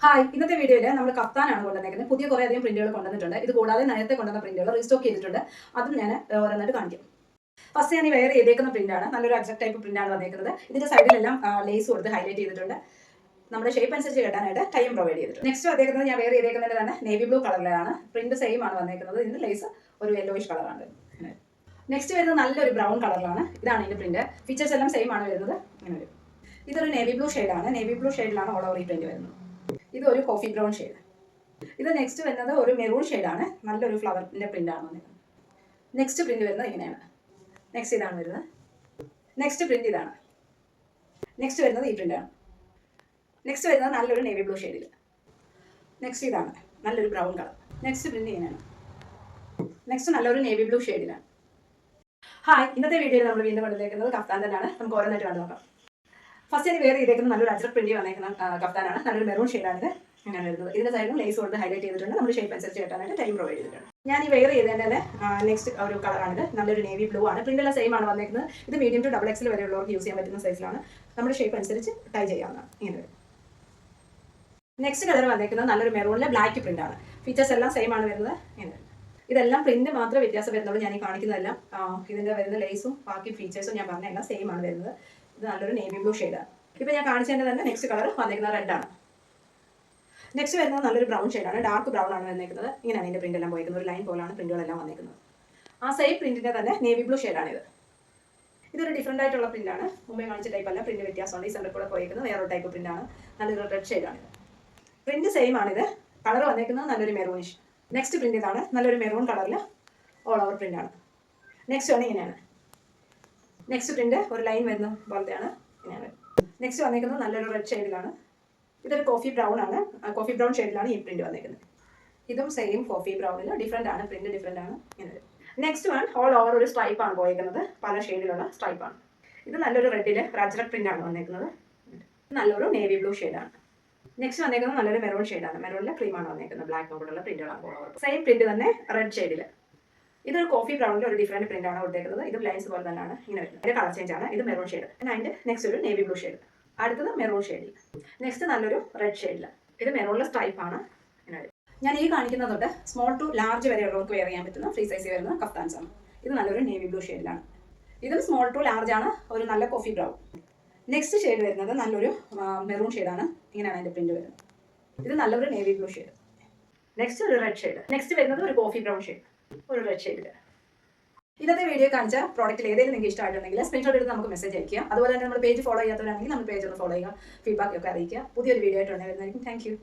Hi, ഇന്നത്തെ വീഡിയോയിൽ നമ്മൾ കഫ്താനാണ് കൊണ്ടുവന്നേക്കുന്നത്. പുതിയ കുറേ അധികം പ്രിന്റുകൾ കൊണ്ടുവന്നിട്ടുണ്ട്. ഇത് കൂടാതെ നേരത്തെ കൊണ്ടുവന്ന പ്രിന്റുകൾ റീസ്റ്റോക്ക് ചെയ്തിട്ടുണ്ട്. അതും ഞാൻ ഓരോന്നായിട്ട് കാണിക്കും. ഫസ്റ്റ് ഞാൻ ഈ വെയർ ചെയ്തേക്കുന്ന പ്രിന്റാണ്. നല്ലൊരു അജക് ടൈപ്പ് പ്രിന്റാണ് വന്നേക്കുന്നത്. ഇതിന്റെ സൈഡിലെല്ലാം ലേസ് കൊടുത്ത് ഹൈലൈറ്റ് ചെയ്തിട്ടുണ്ട്. നമ്മുടെ ഷേപ്പ് അനുസരിച്ച് കെട്ടാനായിട്ട് ടൈം പ്രൊവൈഡ് ചെയ്തിട്ടുണ്ട്. നെക്സ്റ്റ് വന്നേക്കുന്നത് ഞാൻ വെയർ ചെയ്തേക്കുന്നതിന്റെ തന്നെ നേവി ബ്ലൂ കളറിലാണ്. പ്രിന്റ് സെയിം ആണ് വന്നേക്കുന്നത്. ഇതിന്റെ ലേസ് ഒരു യെല്ലോയിഷ് കളറാണ്. നെക്സ്റ്റ് വരുന്നത് നല്ലൊരു ബ്രൗൺ കളറിലാണ്. ഇതാണ് ഇതിന്റെ പ്രിന്റ്. ഫീച്ചേഴ്സ് എല്ലാം സെയിം ആണ് വരുന്നത്. ഇങ്ങനെ വരും. ഇതൊരു നേവി ബ്ലൂ ഷെയ്ഡാണ്. നേവി ബ്ലൂ ഷെയ്ഡിലാണ് ഓൾ ഓവർ ഈ പ്രിന്റ് വരുന്നത്. ഇതൊരു കോഫി ബ്രൗൺ ഷെയ്ഡ്. ഇത് നെക്സ്റ്റ് വരുന്നത് ഒരു മെറൂൺ ഷെയ്ഡാണ്. നല്ലൊരു ഫ്ലവറിന്റെ പ്രിന്റ് ആണ് വന്നത്. നെക്സ്റ്റ് പ്രിന്റ് വരുന്നത് ഇങ്ങനെയാണ്. നെക്സ്റ്റ് ഇതാണ് വരുന്നത്. നെക്സ്റ്റ് പ്രിന്റ് ഇതാണ്. നെക്സ്റ്റ് വരുന്നത് ഈ പ്രിന്റാണ്. നെക്സ്റ്റ് വരുന്നത് നല്ലൊരു നേവി ബ്ലൂ ഷെയ്ഡിൽ. നെക്സ്റ്റ് ഇതാണ് നല്ലൊരു ബ്രൗൺ കളർ. നെക്സ്റ്റ് പ്രിന്റ് ഇങ്ങനെയാണ്. നെക്സ്റ്റ് നല്ലൊരു നേവി ബ്ലൂ ഷെയ്ഡിലാണ്. ഹായ്, ഇന്നത്തെ വീഡിയോയിൽ നമ്മൾ വീണ്ടും കൊണ്ടുവന്നേക്കുന്നത് കഫ്താൻ തന്നെയാണ്. നമുക്ക് ഓരോന്നായിട്ട് കണ്ടു നോക്കാം. ഫസ്റ്റ് ഞാൻ വേറെ ചെയ്തേക്കുന്നത് നല്ലൊരു അജറക് പ്രിന്റ് വന്നേക്കുന്ന കഫ്താനാണ്. നല്ലൊരു മെറൂൺ ഷെയ്ഡാണിത്. അങ്ങനെ വരുന്നത്. ഇതിന്റെ സൈഡിലും ലേസ് കൊണ്ട് ഹൈലൈറ്റ് ചെയ്തിട്ടുണ്ട്. നമ്മൾ ഷേപ്പ് അനുസരിച്ച് കെട്ടാനായിട്ട് ടൈം പ്രൊവൈഡ് ചെയ്തിട്ടുണ്ട്. ഞാൻ ഈ വെയർ ചെയ്തതിന്റെ നെക്സ്റ്റ് ഒരു കളറാണിത്. നല്ലൊരു നേവി ബ്ലൂ ആണ്. പ്രിന്റ് എല്ലാം സെയിം ആണ് വന്നേക്കുന്നത്. ഇത് മീഡിയം ടു ഡബിൾ എക്സൽ വരെയുള്ളവർക്ക് യൂസ് ചെയ്യാൻ പറ്റുന്ന സൈസിലാണ്. നമ്മുടെ ഷേപ്പ് അനുസരിച്ച് ടൈ ചെയ്യാവുന്നതാണ്. ഇങ്ങനെ വരും. നെക്സ്റ്റ് കളർ വന്നേക്കുന്നത് നല്ലൊരു മെറൂണിലെ ബ്ലാക്ക് പ്രിന്റ് ആണ്. ഫീച്ചേഴ്സ് എല്ലാം സെയിം ആണ് വരുന്നത്. ഇങ്ങനെ ഇതെല്ലാം പ്രിന്റ് മാത്രമേ വ്യത്യാസം വരുന്നുള്ളൂ. ഞാൻ ഈ കാണിക്കുന്നതെല്ലാം ഇതിന്റെ വരുന്ന ലേസും ബാക്കി ഫീച്ചേഴ്സും ഞാൻ പറഞ്ഞ എല്ലാം സെയിം ആണ് വരുന്നത്. ഇത് നല്ലൊരു നേവി ബ്ലൂ ഷെയ്ഡാണ്. ഇപ്പൊ ഞാൻ കാണിച്ചതിന്റെ തന്നെ നെക്സ്റ്റ് കളർ വന്നേക്കുന്നത് റെഡ് ആണ്. നെക്സ്റ്റ് വരുന്നത് നല്ലൊരു ബ്രൗൺ ഷെയ്ഡാണ്. ഡാർക്ക് ബ്രൗൺ ആണ് വന്നേക്കുന്നത്. ഇങ്ങനെയാണ് ഇതിന്റെ പ്രിന്റ് എല്ലാം പോയിരിക്കുന്നത്. ഒരു ലൈൻ പോലാണ് പ്രിന്റുകളെല്ലാം വന്നേക്കുന്നത്. ആ സെയിം പ്രിന്റിന്റെ തന്നെ നേവി ബ്ലൂ ഷെയ്ഡാണ് ഇത്. ഇതൊരു ഡിഫറെന്റ് ആയിട്ടുള്ള പ്രിന്റ് ആണ്. മുമ്പേ കാണിച്ച ടൈപ്പ് അല്ല. പ്രിന്റ് വ്യത്യാസമുണ്ട്. ഈ സെന്റർ കൂടെ പോയിരിക്കുന്നത് വേറൊരു ടൈപ്പ് പ്രിന്റ് ആണ്. നല്ലൊരു റെഡ് ഷെയ്ഡാണ് ഇത്. പ്രിന്റ് സെയിം ആണിത്. കളർ വന്നേക്കുന്നത് നല്ലൊരു മെറൂണിഷ്. നെക്സ്റ്റ് പ്രിന്റ് ഇതാണ്. നല്ലൊരു മെറൂൺ കളറിൽ ഓൾ ഓവർ പ്രിന്റ് ആണ്. നെക്സ്റ്റ് ആണ് ഇങ്ങനെയാണ്. നെക്സ്റ്റ് പ്രിന്റ് ഒരു ലൈൻ വരുന്ന പോലത്തെയാണ്. ഇങ്ങനെയാണ്. നെക്സ്റ്റ് വന്നേക്കുന്നത് നല്ലൊരു റെഡ് ഷെയ്ഡിലാണ്. ഇതൊരു കോഫി ബ്രൗൺ ആണ്. കോഫി ബ്രൗൺ ഷെയ്ഡിലാണ് ഈ പ്രിന്റ് വന്നേക്കുന്നത്. ഇതും സെയിം കോഫി ബ്രൗണിൽ ഡിഫറെന്റ് ആണ്. പ്രിന്റ് ഡിഫറെന്റ് ആണ്. ഇങ്ങനെ നെക്സ്റ്റ് വൺ ഓൾ ഓവർ ഒരു സ്ട്രൈപ്പ് ആണ് പോയിരിക്കുന്നത്. പല ഷെയ്ഡിലുള്ള സ്ട്രൈപ്പ് ആണ്. ഇത് നല്ലൊരു റെഡിൽ അജറക് പ്രിന്റ് ആണ് വന്നേക്കുന്നത്. നല്ലൊരു നേവി ബ്ലൂ ഷെയ്ഡാണ്. നെക്സ്റ്റ് വന്നേക്കുന്നത് നല്ലൊരു മെറൂൺ ഷെയ്ഡാണ്. മെറൂണിലെ ക്രീമാണ് വന്നേക്കുന്നത്. ബ്ലാക്ക് നോട്ടുള്ള പ്രിന്റുകളാണ്. സെയിം പ്രിന്റ് തന്നെ റെഡ് ഷെയ്ഡിൽ. ഇതൊരു കോഫി ബ്രൗണിൽ ഒരു ഡിഫറെന്റ് പ്രിന്റ് ആണ് കൊടുത്തേക്കുന്നത്. ഇത് ലൈൻസ് പോലെ തന്നെയാണ് ഇങ്ങനെ വരുന്നത്. ഇതിന്റെ കളർ ചേഞ്ച് ആണ്. ഇത് മെറൂൺ ഷെയ്ഡ്. അതിന്റെ നെക്സ്റ്റ് ഒരു നേവി ബ്ലൂ ഷെയ്ഡ്. അടുത്തത് മെറൂൺ ഷെയ്ഡിൽ. നെക്സ്റ്റ് നല്ലൊരു റെഡ് ഷെയ്ഡിൽ. ഇത് മെറൂണിലെ സ്ട്രൈപ്പ് ആണ്. ഇങ്ങനെ വരും. ഞാൻ ഈ കാണിക്കുന്നത് തൊട്ട് സ്മോൾ ടു ലാർജ് വരെയുള്ളവർക്ക് വെയർ ചെയ്യാൻ പറ്റുന്ന ഫ്രീ സൈസ് വരുന്ന കഫ്താൻസ് ആണ്. ഇത് നല്ലൊരു നേവി ബ്ലൂ ഷെയ്ഡിലാണ്. ഇതും സ്മോൾ ടു ലാർജ് ആണ്. ഒരു നല്ല കോഫി ബ്രൗൺ. നെക്സ്റ്റ് ഷെയ്ഡ് വരുന്നത് നല്ലൊരു മെറൂൺ ഷെയ്ഡാണ്. ഇങ്ങനെയാണ് അതിന്റെ പ്രിന്റ് വരുന്നത്. ഇത് നല്ലൊരു നേവി ബ്ലൂ ഷെയ്ഡ്. നെക്സ്റ്റ് ഒരു റെഡ് ഷെയ്ഡ്. നെക്സ്റ്റ് വരുന്നത് ഒരു കോഫി ബ്രൗൺ ഷെയ്ഡ്. ഒരു റെഡ് ഷെയ്ഡിൽ. ഇന്നത്തെ വീഡിയോ കാണിച്ച പ്രോഡക്റ്റിൽ ഏതെങ്കിലും നിങ്ങൾക്ക് ഇഷ്ടമായിട്ടുണ്ടെങ്കിൽ സ്ക്രീൻഷോട്ട് എടുത്ത് നമുക്ക് മെസ്സേജ് അയക്കുക. അതുപോലെ തന്നെ നമ്മുടെ പേജ് ഫോളോ ചെയ്യാത്തവരാണെങ്കിൽ നമ്മുടെ പേജ് ഒന്ന് ഫോളോ ചെയ്യുക. ഫീഡ്ബാക്ക് ഒക്കെ അറിയിക്കുക. പുതിയൊരു വീഡിയോ ആയിട്ട് വരുന്നതായിരിക്കും. Thank you.